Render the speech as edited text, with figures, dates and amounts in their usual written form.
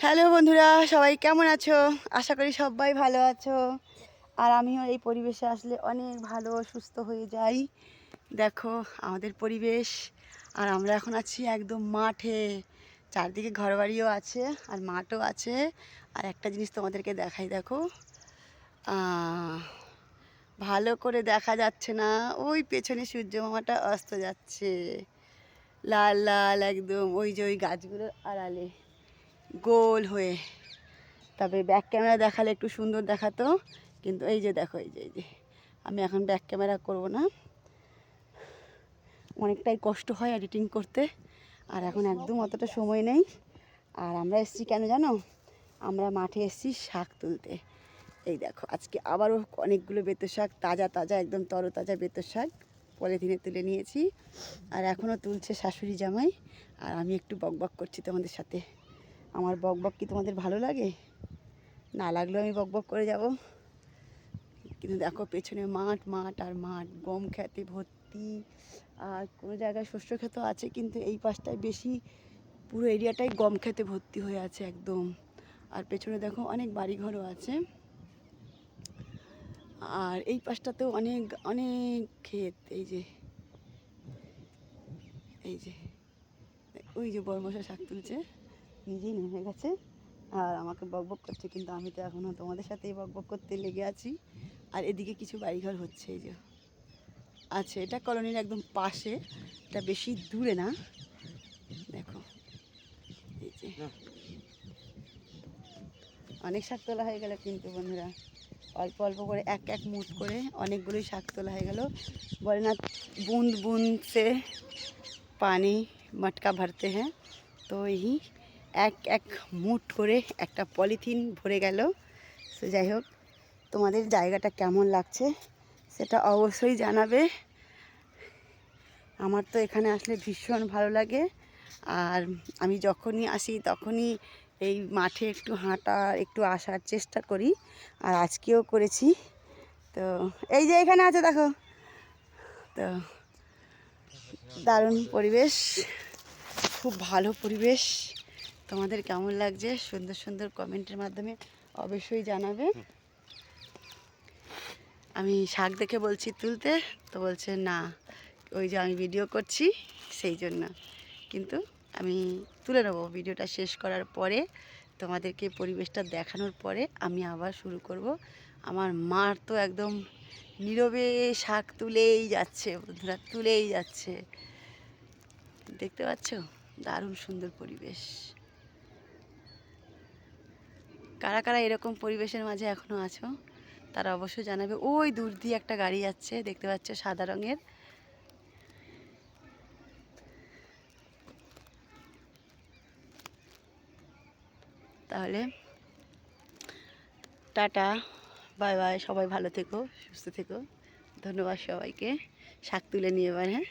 Hello বন্ধুরা, সবাই কেমন আছো? আশা করি সবাই ভালো আছো। আর আমিও এই পরিবেশে আসলে অনেক ভালো সুস্থ হয়ে যাই। দেখো আমাদের পরিবেশ, আর আমরা এখন আছি একদম মাঠে। চারদিকে ঘরবাড়িও আছে আর মাঠও আছে। আর একটা জিনিস তোমাদেরকে দেখাই, দেখো ভালো করে দেখা যাচ্ছে না, ওই পেছনে সূর্য মামাটা অস্ত যাচ্ছে লাল লাল একদম, ওই যে ওই গাছগুলোর আড়ালে গোল হয়ে। তবে ব্যাক ক্যামেরা দেখালে একটু সুন্দর দেখাতো, কিন্তু এই যে দেখো, এই যে আমি এখন ব্যাক ক্যামেরা করব না, অনেকটাই কষ্ট হয় এডিটিং করতে, আর এখন একদম অতটা সময় নেই। আর আমরা এসেছি কেন জানো? আমরা মাঠে এসেছি শাক তুলতে। এই দেখো আজকে আবারও অনেকগুলো বেতো শাক, তাজা তাজা একদম তরতাজা বেতো শাক পলিথিনে তুলে নিয়েছি। আর এখনও তুলছে শাশুড়ি জামাই, আর আমি একটু বকবক করছি তোমাদের সাথে। আমার বকবক কি তোমাদের ভালো লাগে? না লাগলেও আমি বকবক করে যাব। কিন্তু দেখো পেছনে মাঠ মাঠ আর মাঠ, গম খেতে ভর্তি। আর কোনো জায়গায় শস্য ক্ষেতও আছে, কিন্তু এই পাশটায় বেশি, পুরো এরিয়াটাই গম খেতে ভর্তি হয়ে আছে একদম। আর পেছনে দেখো অনেক বাড়িঘরও আছে। আর এই পাশটাতেও অনেক অনেক ক্ষেত। এই যে ওই যে বড়মশা শাক তুলছে, নিজেই নেমে গেছে আর আমাকে বকবক করছে, কিন্তু আমি তো এখনও তোমাদের সাথেই বকবক করতে লেগে আছি। আর এদিকে কিছু বাড়িঘর হচ্ছে, এই যে আছে, এটা কলোনির একদম পাশে, এটা বেশি দূরে না। দেখো এই যে অনেক শাক তোলা হয়ে গেল কিন্তু বন্ধুরা, অল্প অল্প করে এক এক মুঠ করে অনেকগুলোই শাক তোলা হয়ে গেল। বলে না, বুঁদ বুঁদ সে পানি মটকা ভরতে হ্যাঁ, তো এই এক এক মুঠ করে একটা পলিথিন ভরে গেল। তো যাই হোক, তোমাদের জায়গাটা কেমন লাগছে সেটা অবশ্যই জানাবে। আমার তো এখানে আসলে ভীষণ ভালো লাগে। আর আমি যখনই আসি তখনই এই মাঠে একটু হাঁটা, একটু আসার চেষ্টা করি, আর আজকেও করেছি। তো এই যে এখানে আছে দেখো, তো দারুণ পরিবেশ, খুব ভালো পরিবেশ। তোমাদের কেমন লাগছে সুন্দর সুন্দর কমেন্টের মাধ্যমে অবশ্যই জানাবে। আমি শাক দেখে বলছি তুলতে, তো বলছে না, ওই যে আমি ভিডিও করছি সেই জন্য। কিন্তু আমি তুলে নেবো, ভিডিওটা শেষ করার পরে তোমাদেরকে পরিবেশটা দেখানোর পরে আমি আবার শুরু করব। আমার মার তো একদম নীরবে শাক তুলেই যাচ্ছে বন্ধুরা, তুলেই যাচ্ছে। দেখতে পাচ্ছ দারুণ সুন্দর পরিবেশ। কারা কারা এরকম পরিবেশের মাঝে এখনও আছো তারা অবশ্যই জানাবে। ওই দূর দিয়ে একটা গাড়ি যাচ্ছে, দেখতে পাচ্ছ, সাদা রঙের। তাহলে টাটা, বাই বাই, সবাই ভালো থেকো, সুস্থ থেকো। ধন্যবাদ সবাইকে। শাক তুলে নিয়ে এবার, হ্যাঁ।